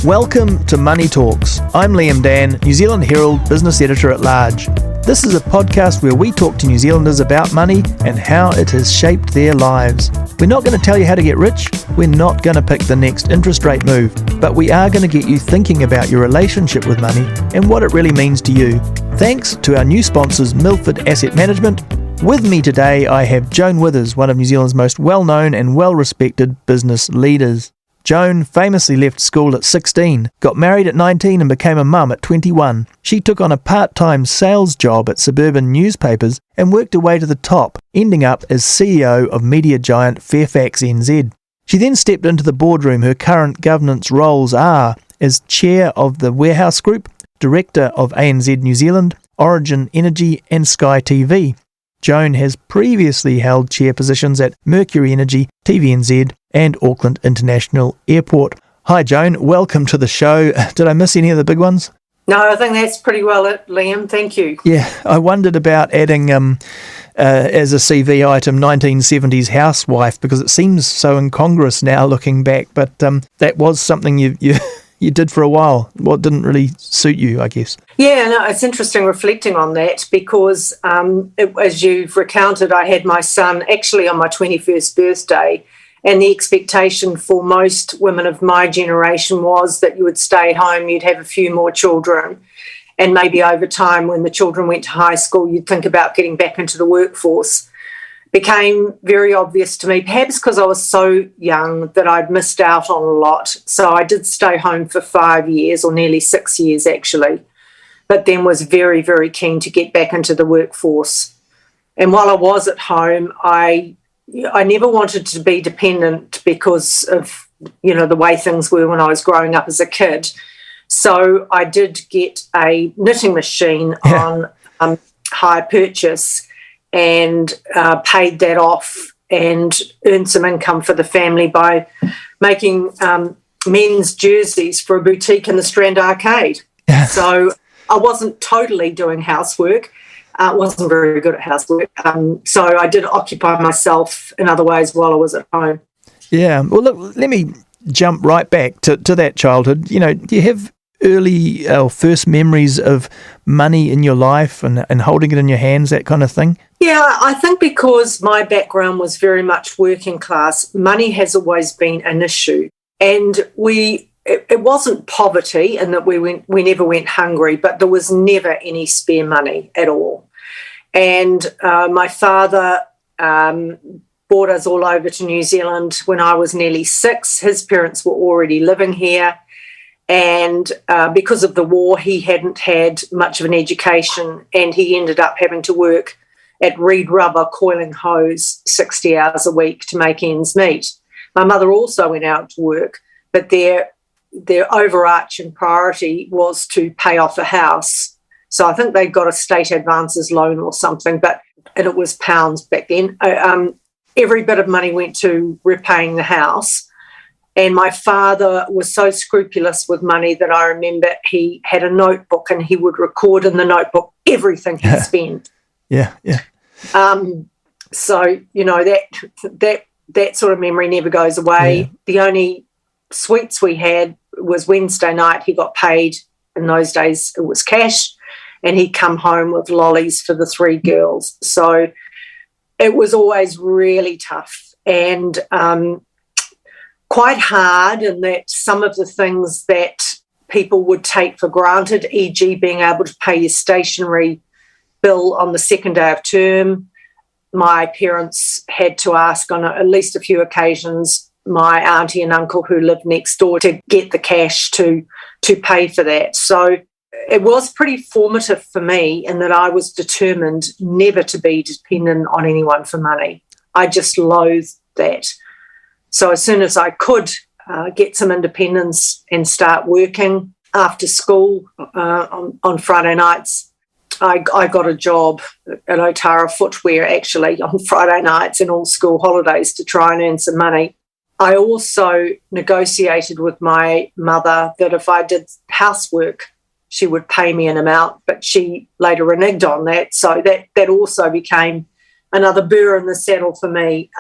Welcome to Money Talks. I'm Liam Dann, New Zealand Herald Business Editor at Large. This is a podcast where we talk to New Zealanders about money and how it has shaped their lives. We're not going to tell you how to get rich. We're not going to pick the next interest rate move. But we are going to get you thinking about your relationship with money and what it really means to you. Thanks to our new sponsors, Milford Asset Management. With me today, I have Joan Withers, one of New Zealand's most well-known and well-respected business leaders. Joan famously left school at 16, got married at 19 and became a mum at 21. She took on a part-time sales job at suburban newspapers and worked her way to the top, ending up as CEO of media giant Fairfax NZ. She then stepped into the boardroom. Her current governance roles are as chair of the Warehouse Group, director of ANZ New Zealand, Origin Energy and Sky TV. Joan has previously held chair positions at Mercury Energy, TVNZ and Auckland International Airport. Hi Joan, welcome to the show. Did I miss any of the big ones? No, I think that's pretty well it, Liam. Thank you. Yeah, I wondered about adding as a CV item 1970s housewife because it seems so incongruous now looking back, but that was something you did for a while. Well, it didn't really suit you, I guess. Yeah, no, it's interesting reflecting on that because as you've recounted, I had my son actually on my 21st birthday, and the expectation for most women of my generation was that you would stay at home, you'd have a few more children, and maybe over time when the children went to high school, you'd think about getting back into the workforce. Became very obvious to me, perhaps because I was so young that I'd missed out on a lot. So I did stay home for 5 years, or nearly 6 years actually, but then was very, very keen to get back into the workforce. And while I was at home, I never wanted to be dependent because of, the way things were when I was growing up as a kid. So I did get a knitting machine on hire purchase and paid that off and earned some income for the family by making men's jerseys for a boutique in the Strand Arcade. So I wasn't totally doing housework. Wasn't very good at housework. So I did occupy myself in other ways while I was at home. Yeah. Well, look, let me jump right back to that childhood. Do you have early first memories of money in your life and holding it in your hands, that kind of thing? Yeah, I think because my background was very much working class, money has always been an issue. And it wasn't poverty in that we never went hungry, but there was never any spare money at all. And my father brought us all over to New Zealand when I was nearly 6. His parents were already living here. And because of the war, he hadn't had much of an education, and he ended up having to work at Reed Rubber coiling hose 60 hours a week to make ends meet. My mother also went out to work, but their overarching priority was to pay off a house. So I think they got a state advances loan or something, and it was pounds back then. Every bit of money went to repaying the house. And my father was so scrupulous with money that I remember he had a notebook and he would record in the notebook everything he spent. Yeah. So, that sort of memory never goes away. Yeah. The only sweets we had was Wednesday night. He got paid. In those days, it was cash. And he'd come home with lollies for the 3 girls. So it was always really tough and quite hard, in that some of the things that people would take for granted, e.g. being able to pay your stationery bill on the second day of term, my parents had to ask on at least a few occasions my auntie and uncle who lived next door to get the cash to pay for that. So it was pretty formative for me in that I was determined never to be dependent on anyone for money. I just loathed that. So as soon as I could get some independence and start working after school on Friday nights, I got a job at Otara Footwear actually on Friday nights and all school holidays to try and earn some money. I also negotiated with my mother that if I did housework, she would pay me an amount, but she later reneged on that. So that also became another burr in the saddle for me.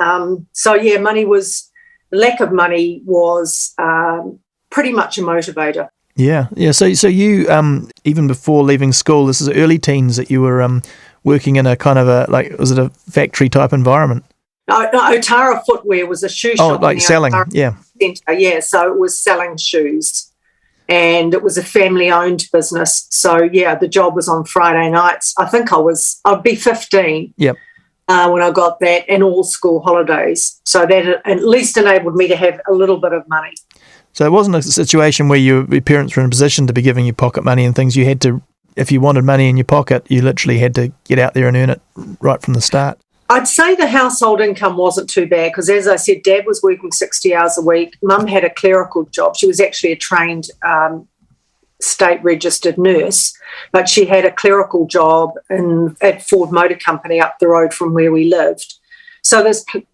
Lack of money was pretty much a motivator. Yeah. So you even before leaving school, this is early teens that you were working in a kind of was it a factory type environment? No, Otara Footwear was a shoe shop. Oh, like selling, Otara Centre, yeah. So it was selling shoes, and it was a family-owned business. So yeah, the job was on Friday nights. I think I'd be 15. Yep. When I got that, and all school holidays. So that at least enabled me to have a little bit of money. So it wasn't a situation where your parents were in a position to be giving you pocket money and things. You had to, if you wanted money in your pocket, you literally had to get out there and earn it right from the start. I'd say the household income wasn't too bad because, as I said, Dad was working 60 hours a week. Mum had a clerical job. She was actually a trained state-registered nurse, but she had a clerical job at Ford Motor Company up the road from where we lived. So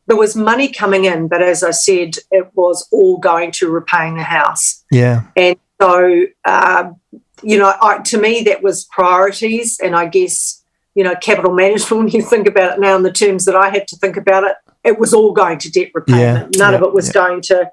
there was money coming in, but as I said, it was all going to repaying the house. Yeah. And so, to me, that was priorities, and I guess, capital management, when you think about it now in the terms that I had to think about it, it was all going to debt repayment. None of it was going to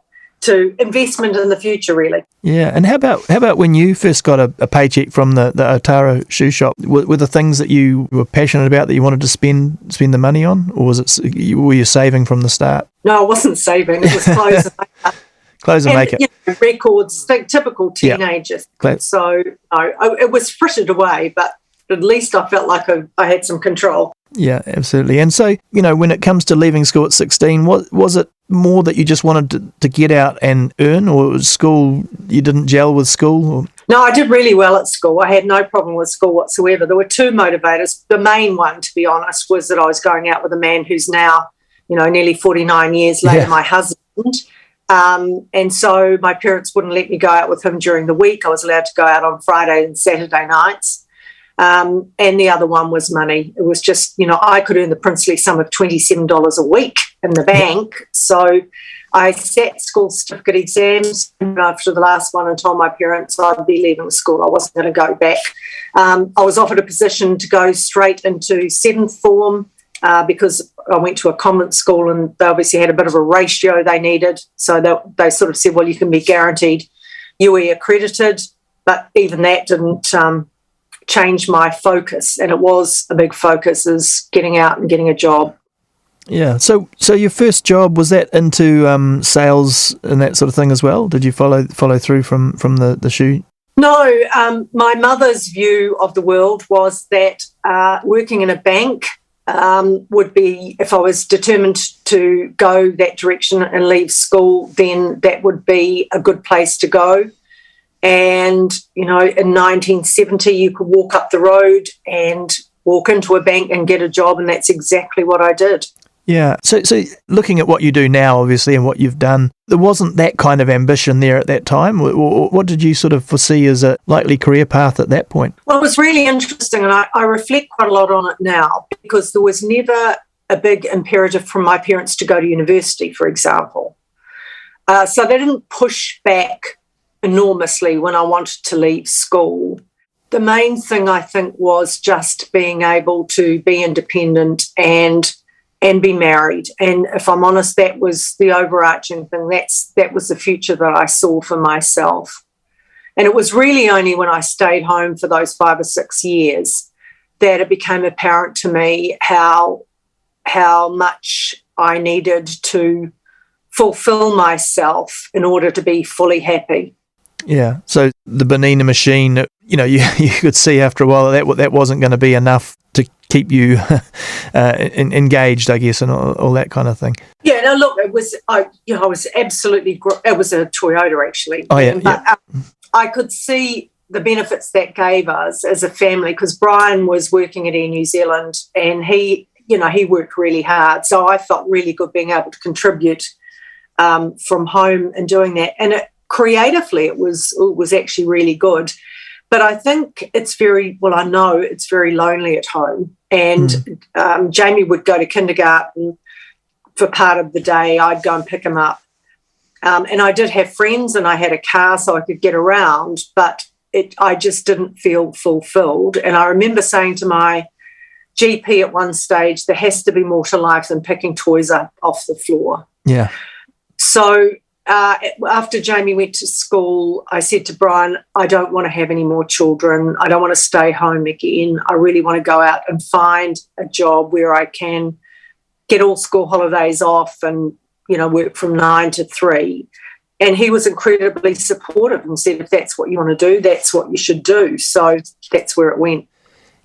investment in the future, really. Yeah, and how about when you first got a paycheck from the Otara shoe shop? Were the things that you were passionate about that you wanted to spend the money on, or were you saving from the start? No, I wasn't saving. It was clothes and makeup. Clothes and makeup. Records, typical teenagers. Yep. So it was frittered away, but at least I felt like I had some control. Yeah, absolutely. And so, when it comes to leaving school at 16, was it more that you just wanted to get out and earn, or was school, you didn't gel with school? Or? No, I did really well at school. I had no problem with school whatsoever. There were two motivators. The main one, to be honest, was that I was going out with a man who's now, nearly 49 years later, my husband. And so my parents wouldn't let me go out with him during the week. I was allowed to go out on Friday and Saturday nights. And the other one was money. It was just, I could earn the princely sum of $27 a week in the bank. So I sat school certificate exams after the last one and told my parents I'd be leaving school. I wasn't going to go back. I was offered a position to go straight into seventh form because I went to a convent school and they obviously had a bit of a ratio they needed. So they sort of said, well, you can be guaranteed UE accredited. But even that didn't change my focus, and it was a big focus, is getting out and getting a job. Yeah. So your first job, was that into sales and that sort of thing as well? Did you follow through from the shoe? No. My mother's view of the world was that working in a bank would be, if I was determined to go that direction and leave school, then that would be a good place to go. And, in 1970, you could walk up the road and walk into a bank and get a job, and that's exactly what I did. Yeah. So looking at what you do now, obviously, and what you've done, there wasn't that kind of ambition there at that time. What did you sort of foresee as a likely career path at that point? Well, it was really interesting, and I reflect quite a lot on it now, because there was never a big imperative from my parents to go to university, for example. So they didn't push back enormously when I wanted to leave school. The main thing, I think, was just being able to be independent and be married. And if I'm honest, that was the overarching thing. That was the future that I saw for myself. And it was really only when I stayed home for those 5 or 6 years that it became apparent to me how much I needed to fulfill myself in order to be fully happy. Yeah. So the Bonina machine, you could see after a while that wasn't going to be enough to keep you engaged, I guess, and all that kind of thing. Yeah. No, look, it was, I was absolutely, it was a Toyota actually. Oh, yeah. But I could see the benefits that gave us as a family, because Brian was working at Air New Zealand and he worked really hard. So I felt really good being able to contribute from home and doing that. And creatively, it was actually really good. But I think I know it's very lonely at home. And Jamie would go to kindergarten for part of the day. I'd go and pick him up. And I did have friends and I had a car so I could get around, but I just didn't feel fulfilled. And I remember saying to my GP at one stage, there has to be more to life than picking toys up off the floor. Yeah. So after Jamie went to school, I said to Brian, I don't want to have any more children. I don't want to stay home again. I really want to go out and find a job where I can get all school holidays off and, work from 9 to 3. And he was incredibly supportive and said, if that's what you want to do, that's what you should do. So that's where it went.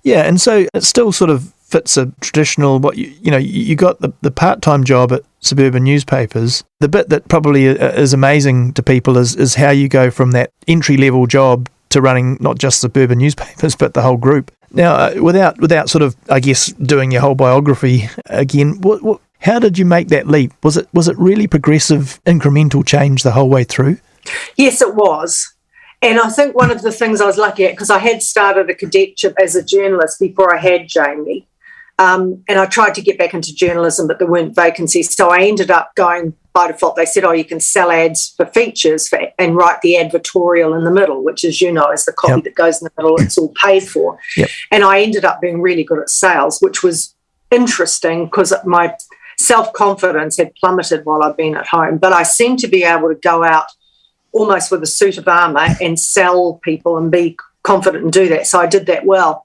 Yeah, and so it still sort of fits a traditional, you got the part-time job at suburban newspapers. The bit that probably is amazing to people is how you go from that entry-level job to running not just suburban newspapers, but the whole group. Now, without sort of, I guess, doing your whole biography again, how did you make that leap? Was it really progressive, incremental change the whole way through? Yes, it was. And I think one of the things I was lucky at, because I had started a cadetship as a journalist before I had Jamie, and I tried to get back into journalism, but there weren't vacancies. So I ended up going by default. They said, you can sell ads for features and write the advertorial in the middle, which, as you know, is the copy that goes in the middle. It's all paid for. Yep. And I ended up being really good at sales, which was interesting because my self-confidence had plummeted while I'd been at home. But I seemed to be able to go out almost with a suit of armour and sell people and be confident and do that. So I did that well.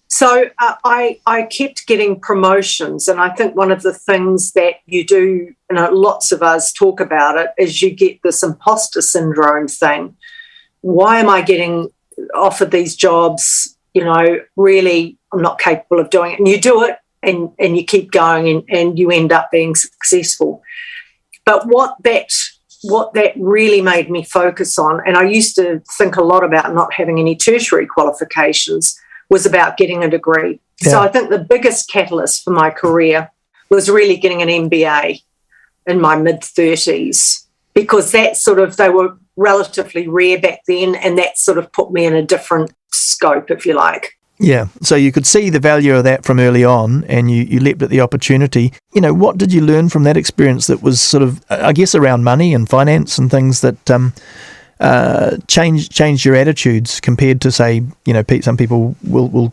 So I kept getting promotions, and I think one of the things that you do, lots of us talk about it, is you get this imposter syndrome thing. Why am I getting offered these jobs? Really, I'm not capable of doing it. And you do it, and you keep going, and you end up being successful. But what that really made me focus on, and I used to think a lot about not having any tertiary qualifications, was about getting a degree. Yeah. So I think the biggest catalyst for my career was really getting an MBA in my mid-30s, because they were relatively rare back then, and that sort of put me in a different scope, if you like. Yeah, so you could see the value of that from early on, and you leapt at the opportunity. What did you learn from that experience that was sort of, I guess, around money and finance and things that changed your attitudes compared to, say, some people will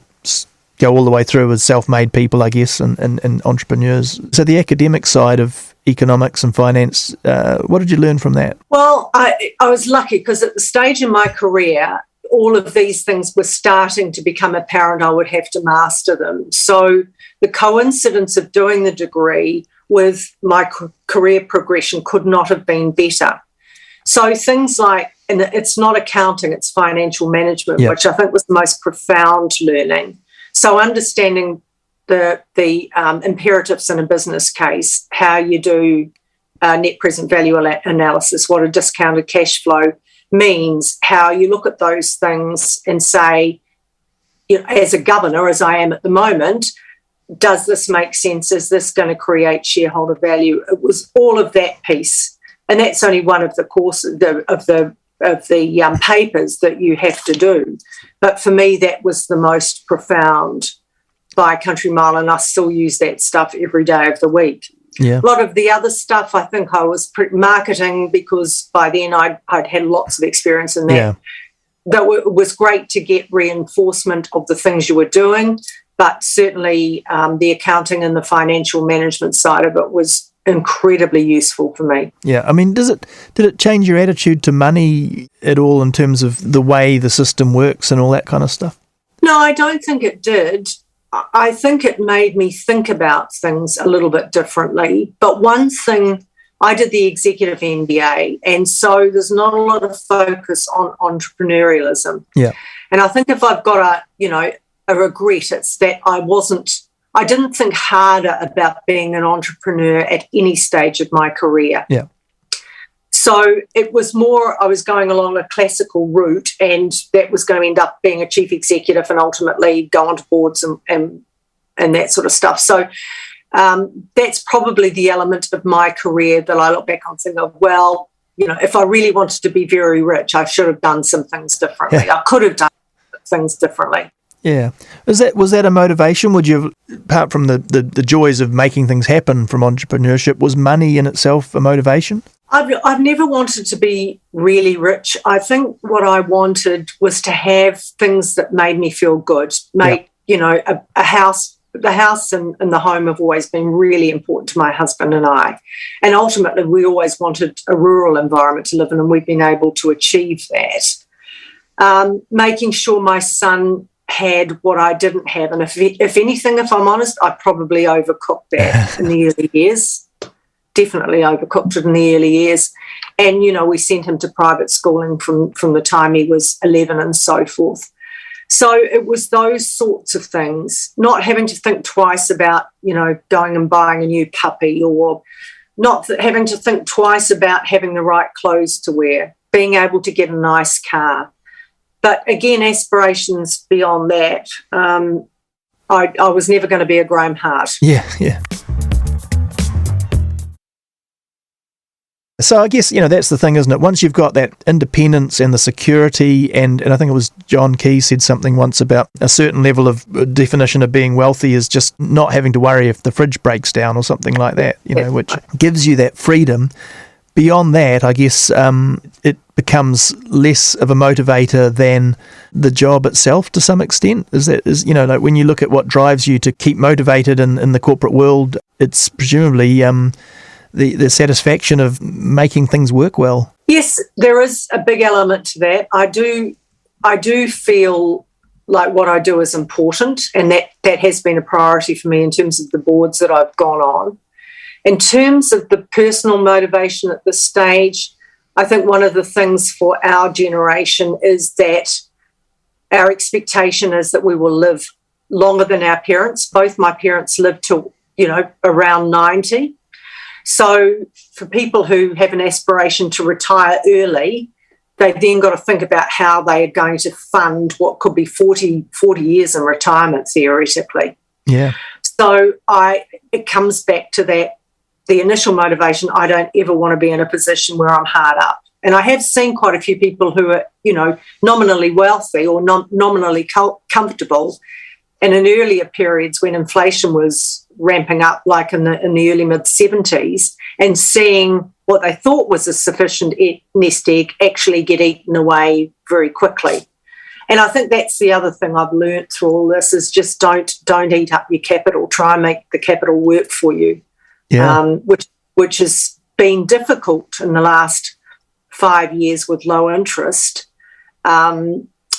go all the way through as self-made people, I guess, and entrepreneurs. So the academic side of economics and finance, what did you learn from that? Well, I was lucky because at the stage in my career, all of these things were starting to become apparent. I would have to master them. So the coincidence of doing the degree with my career progression could not have been better. So things like, and it's not accounting, it's financial management, which I think was the most profound learning. So understanding the imperatives in a business case, how you do net present value analysis, what a discounted cash flow means, how you look at those things and say, as a governor, as I am at the moment, does this make sense? Is this going to create shareholder value? It was all of that piece, and that's only one of the courses of the papers that you have to do. But for me, that was the most profound by a country mile, and I still use that stuff every day of the week. Yeah. A lot of the other stuff, I think I was marketing, because by then I'd had lots of experience in that. Yeah. But it was great to get reinforcement of the things you were doing, but certainly the accounting and the financial management side of it was incredibly useful for me. Yeah, I mean, did it change your attitude to money at all in terms of the way the system works and all that kind of stuff? No, I don't think it did. I think it made me think about things a little bit differently. But one thing, I did the executive MBA, and so there's not a lot of focus on entrepreneurialism. Yeah. And I think if I've got a regret, it's that I didn't think harder about being an entrepreneur at any stage of my career. Yeah. So it was more, I was going along a classical route, and that was going to end up being a chief executive and ultimately go onto boards and that sort of stuff. So that's probably the element of my career that I look back on and think of, well, if I really wanted to be very rich, I should have done some things differently. Yeah. I could have done things differently. Yeah. Was that a motivation? Would you, apart from the joys of making things happen from entrepreneurship, was money in itself a motivation? I've never wanted to be really rich. I think what I wanted was to have things that made me feel good, a house the house and the home have always been really important to my husband and I. And ultimately, we always wanted a rural environment to live in, and we've been able to achieve that. Making sure my son had what I didn't have. And if anything, if I'm honest, I probably overcooked that in the early years. Definitely overcooked it in the early years. And, you know, we sent him to private schooling from the time he was 11 and so forth. So it was those sorts of things, not having to think twice about, you know, going and buying a new puppy, or not having to think twice about having the right clothes to wear, being able to get a nice car. But again, aspirations beyond that. I was never going to be a Graham Hart. Yeah. So I guess, you know, that's the thing, isn't it? Once you've got that independence and the security, and I think it was John Key said something once about a certain level of definition of being wealthy is just not having to worry if the fridge breaks down or something like that, you know, which gives you that freedom. Beyond that, I guess it becomes less of a motivator than the job itself to some extent. Is you know, like when you look at what drives you to keep motivated in the corporate world, it's presumably the satisfaction of making things work well. Yes, there is a big element to that. I do feel like what I do is important, and that has been a priority for me in terms of the boards that I've gone on. In terms of the personal motivation at this stage, I think one of the things for our generation is that our expectation is that we will live longer than our parents. Both my parents lived till, you know, around 90. So for people who have an aspiration to retire early, they've then got to think about how they are going to fund what could be 40 years in retirement, theoretically. Yeah. So it comes back to that, the initial motivation. I don't ever want to be in a position where I'm hard up. And I have seen quite a few people who are, you know, nominally wealthy or nominally comfortable, and in earlier periods when inflation was ramping up, like in the early mid-70s, and seeing what they thought was a sufficient nest egg actually get eaten away very quickly. And I think that's the other thing I've learnt through all this is just don't eat up your capital. Try and make the capital work for you, which has been difficult in the last 5 years with low interest.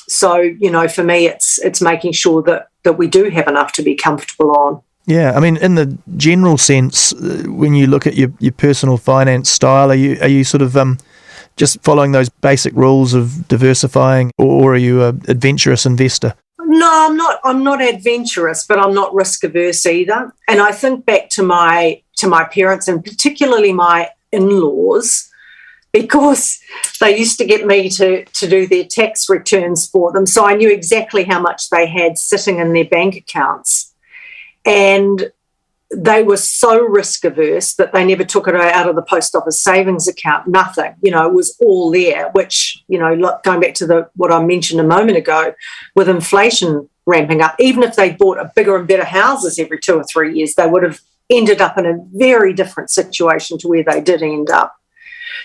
So, you know, for me, it's making sure that we do have enough to be comfortable on. Yeah, I mean, in the general sense, when you look at your personal finance style, are you sort of just following those basic rules of diversifying, or are you an adventurous investor? No, I'm not adventurous, but I'm not risk averse either. And I think back to my parents, and particularly my in-laws, because they used to get me to do their tax returns for them. So I knew exactly how much they had sitting in their bank accounts. And they were so risk averse that they never took it out of the post office savings account, nothing. You know, it was all there, which, you know, going back to what I mentioned a moment ago, with inflation ramping up, even if they bought a bigger and better houses every 2 or 3 years, they would have ended up in a very different situation to where they did end up.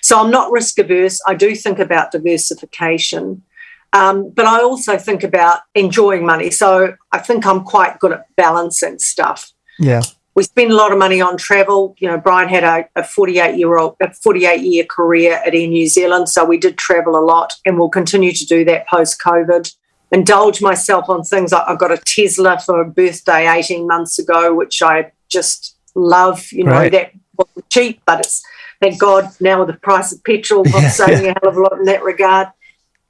So I'm not risk averse. I do think about diversification. But I also think about enjoying money. So I think I'm quite good at balancing stuff. Yeah. We spend a lot of money on travel. You know, Brian had a 48-year career at Air New Zealand, so we did travel a lot, and we'll continue to do that post-COVID. Indulge myself on things. I got a Tesla for a birthday 18 months ago, which I just love. You know, right. That wasn't cheap, but it's, thank God, now with the price of petrol, I'm saving a hell of a lot in that regard.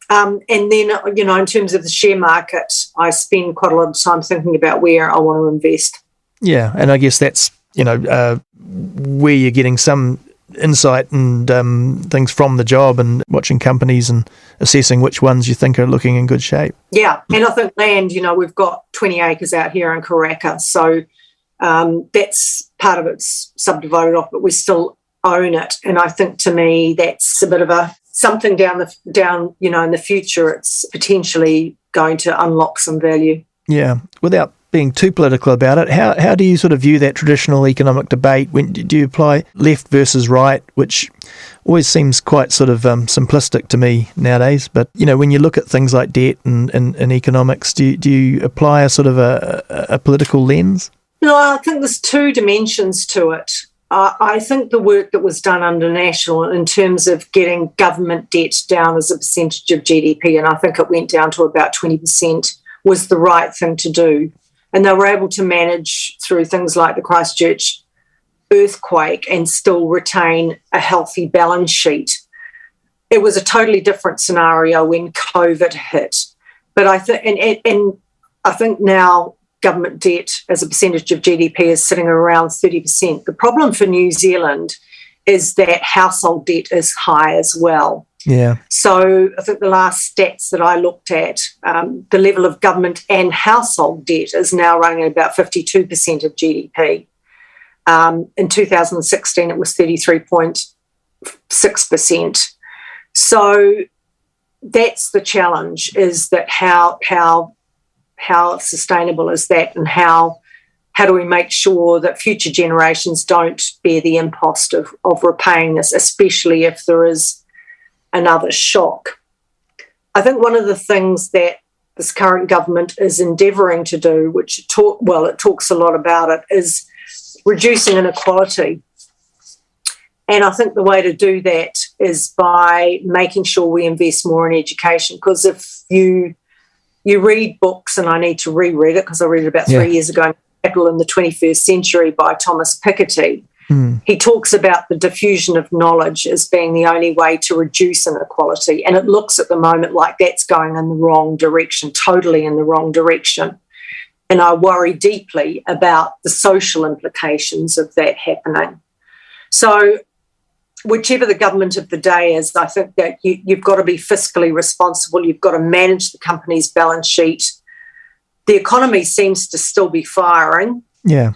And then, you know, in terms of the share market, I spend quite a lot of time thinking about where I want to invest. Yeah, and I guess that's, you know, where you're getting some insight and things from the job, and watching companies and assessing which ones you think are looking in good shape. Yeah, and I think land, you know, we've got 20 acres out here in Karaka, so that's part of it's subdivided off, but we still own it. And I think, to me, that's a bit of something down, you know, in the future, it's potentially going to unlock some value. Yeah, without being too political about it, how do you sort of view that traditional economic debate? When do you apply left versus right, which always seems quite sort of simplistic to me nowadays? But, you know, when you look at things like debt and economics, do you apply a sort of a political lens? I think there's two dimensions to it. I think the work that was done under National in terms of getting government debt down as a percentage of GDP, and I think it went down to about 20%, was the right thing to do. And they were able to manage through things like the Christchurch earthquake and still retain a healthy balance sheet. It was a totally different scenario when COVID hit. But I think now government debt as a percentage of GDP is sitting around 30%. The problem for New Zealand is that household debt is high as well. Yeah. So I think the last stats that I looked at, the level of government and household debt is now running at about 52% of GDP. In 2016, it was 33.6%. So that's the challenge, is that how sustainable is that, and how do we make sure that future generations don't bear the impost of repaying this, especially if there is another shock. I think one of the things that this current government is endeavouring to do, which it talks a lot about it, is reducing inequality. And I think the way to do that is by making sure we invest more in education, because if you read books, and I need to reread it because I read it about 3 years ago, Capital in the 21st Century by Thomas Piketty. He talks about the diffusion of knowledge as being the only way to reduce inequality. And it looks at the moment like that's going in the wrong direction, totally in the wrong direction. And I worry deeply about the social implications of that happening. So whichever the government of the day is, I think that you've got to be fiscally responsible. You've got to manage the company's balance sheet. The economy seems to still be firing. Yeah.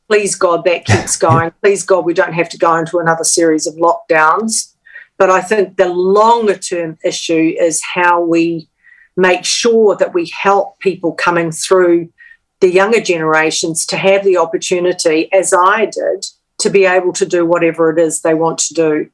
Please God that keeps going. Please God we don't have to go into another series of lockdowns. But I think the longer term issue is how we make sure that we help people coming through, the younger generations, to have the opportunity, as I did, to be able to do whatever it is they want to do.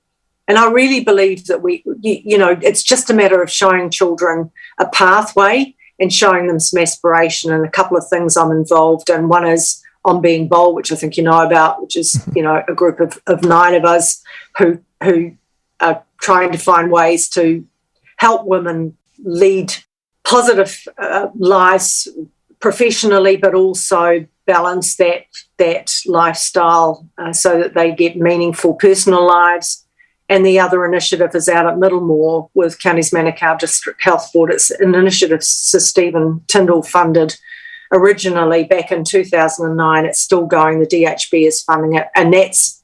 And I really believe that it's just a matter of showing children a pathway and showing them some aspiration. And a couple of things I'm involved in. One is On Being Bold, which I think you know about, which is, a group of 9 of us who are trying to find ways to help women lead positive lives professionally, but also balance that lifestyle so that they get meaningful personal lives. And the other initiative is out at Middlemore with Counties Manukau District Health Board. It's an initiative Sir Stephen Tyndall funded originally back in 2009. It's still going. The DHB is funding it. And that's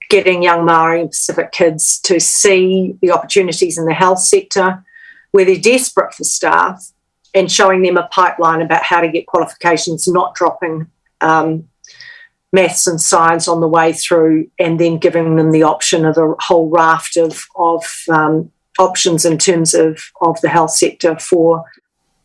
getting young Māori and Pacific kids to see the opportunities in the health sector where they're desperate for staff, and showing them a pipeline about how to get qualifications, not dropping maths and science on the way through, and then giving them the option of a whole raft of options in terms of the health sector for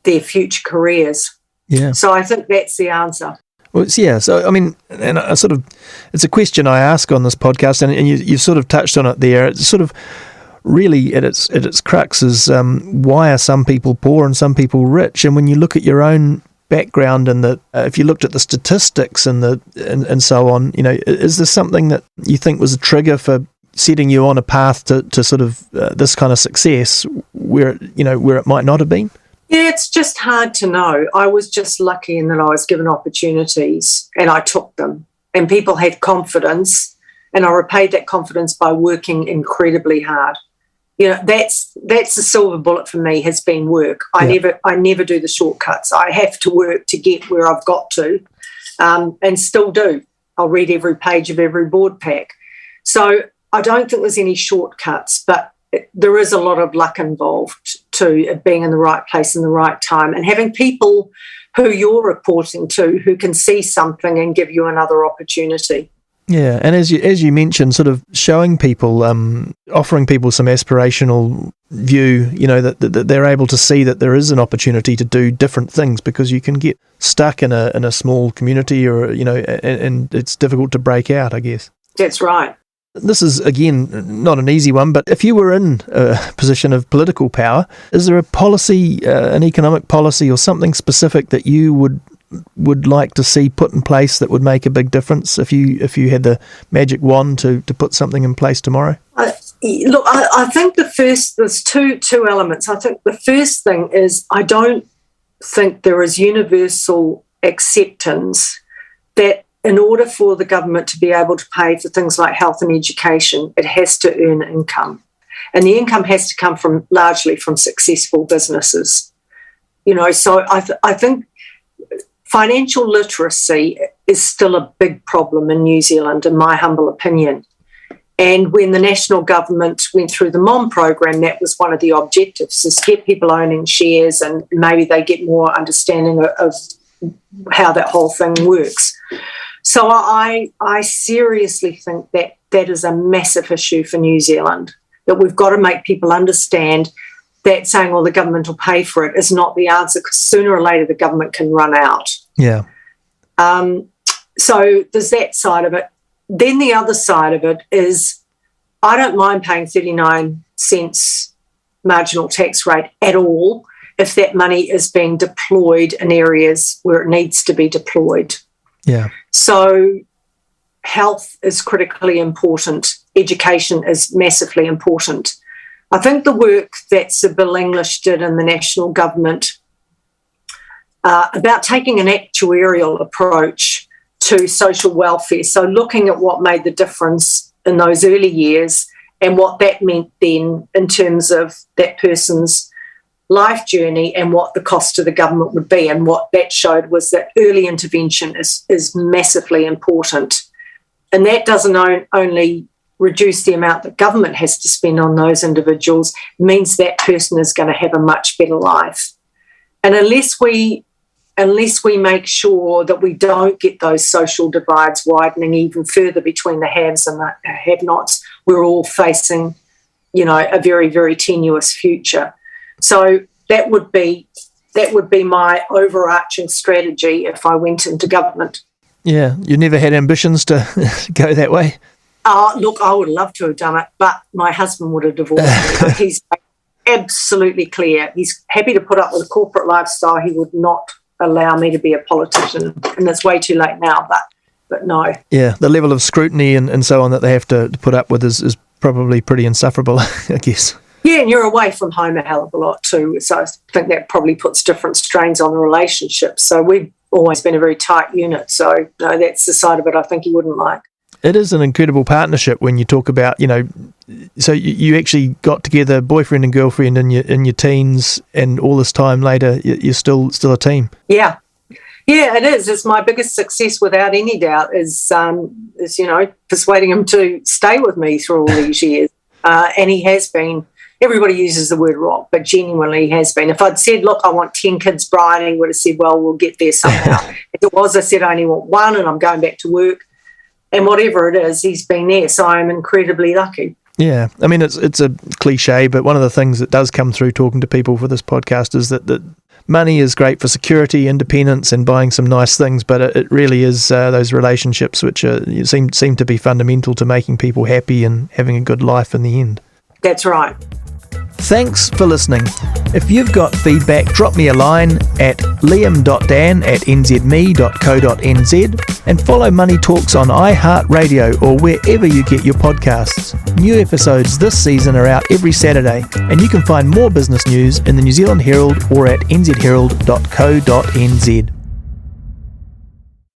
their future careers. Yeah. So I think that's the answer. Well, so I mean, and it's a question I ask on this podcast, and you sort of touched on it there. It's sort of really at its crux is why are some people poor and some people rich? And when you look at your own background and if you looked at the statistics and so on, is there something that you think was a trigger for setting you on a path to sort of this kind of success where it might not have been? Yeah, it's just hard to know. I was just lucky in that I was given opportunities and I took them, and people had confidence, and I repaid that confidence by working incredibly hard. That's the silver bullet for me, has been work. I never do the shortcuts. I have to work to get where I've got to, and still do. I'll read every page of every board pack. So I don't think there's any shortcuts, but there is a lot of luck involved to being in the right place in the right time, and having people who you're reporting to who can see something and give you another opportunity. Yeah, and as you mentioned, sort of showing people, offering people some aspirational view, that they're able to see that there is an opportunity to do different things, because you can get stuck in a small community, or and it's difficult to break out, I guess. That's right. This is, again, not an easy one, but if you were in a position of political power, is there a policy, an economic policy or something specific that you would would like to see put in place that would make a big difference if you had the magic wand to put something in place tomorrow? I think there's two elements. I think the first thing is I don't think there is universal acceptance that in order for the government to be able to pay for things like health and education, it has to earn income. And the income has to come largely from successful businesses. So I think financial literacy is still a big problem in New Zealand, in my humble opinion. And when the national government went through the MOM program, that was one of the objectives, is get people owning shares and maybe they get more understanding of how that whole thing works. So I seriously think that is a massive issue for New Zealand, that we've got to make people understand that saying, well, the government will pay for it is not the answer, because sooner or later the government can run out. Yeah. So there's that side of it. Then the other side of it is I don't mind paying 39 cents marginal tax rate at all if that money is being deployed in areas where it needs to be deployed. Yeah. So health is critically important. Education is massively important. I think the work that Sir Bill English did in the national government about taking an actuarial approach to social welfare, so looking at what made the difference in those early years and what that meant then in terms of that person's life journey and what the cost to the government would be. And what that showed was that early intervention is massively important. And that doesn't only reduce the amount that government has to spend on those individuals, means that person is going to have a much better life. And unless we make sure that we don't get those social divides widening even further between the haves and the have-nots, we're all facing, a very, very tenuous future. So that would be my overarching strategy if I went into government. Yeah, you never had ambitions to go that way? Look, I would love to have done it, but my husband would have divorced me. He's absolutely clear. He's happy to put up with a corporate lifestyle. He would not allow me to be a politician, and it's way too late now, but no. Yeah, the level of scrutiny and so on that they have to put up with is probably pretty insufferable, I guess. Yeah, and you're away from home a hell of a lot too, so I think that probably puts different strains on the relationship. So we've always been a very tight unit, so no, that's the side of it I think he wouldn't like. It is an incredible partnership when you talk about, so you actually got together, boyfriend and girlfriend in your teens, and all this time later, you're still a team. Yeah, it is. It's my biggest success, without any doubt, is persuading him to stay with me through all these years. And he has been. Everybody uses the word rock, but genuinely he has been. If I'd said, look, I want 10 kids, Brian, he would have said, well, we'll get there somehow. If it was, I said, I only want one and I'm going back to work. And whatever it is, he's been there. So I'm incredibly lucky. Yeah. I mean, it's a cliche, but one of the things that does come through talking to people for this podcast is that money is great for security, independence, and buying some nice things, but it really is those relationships which seem to be fundamental to making people happy and having a good life in the end. That's right. Thanks for listening. If you've got feedback, drop me a line at liam.dann@nzme.co.nz and follow Money Talks on iHeartRadio or wherever you get your podcasts. New episodes this season are out every Saturday, and you can find more business news in the New Zealand Herald or at nzherald.co.nz.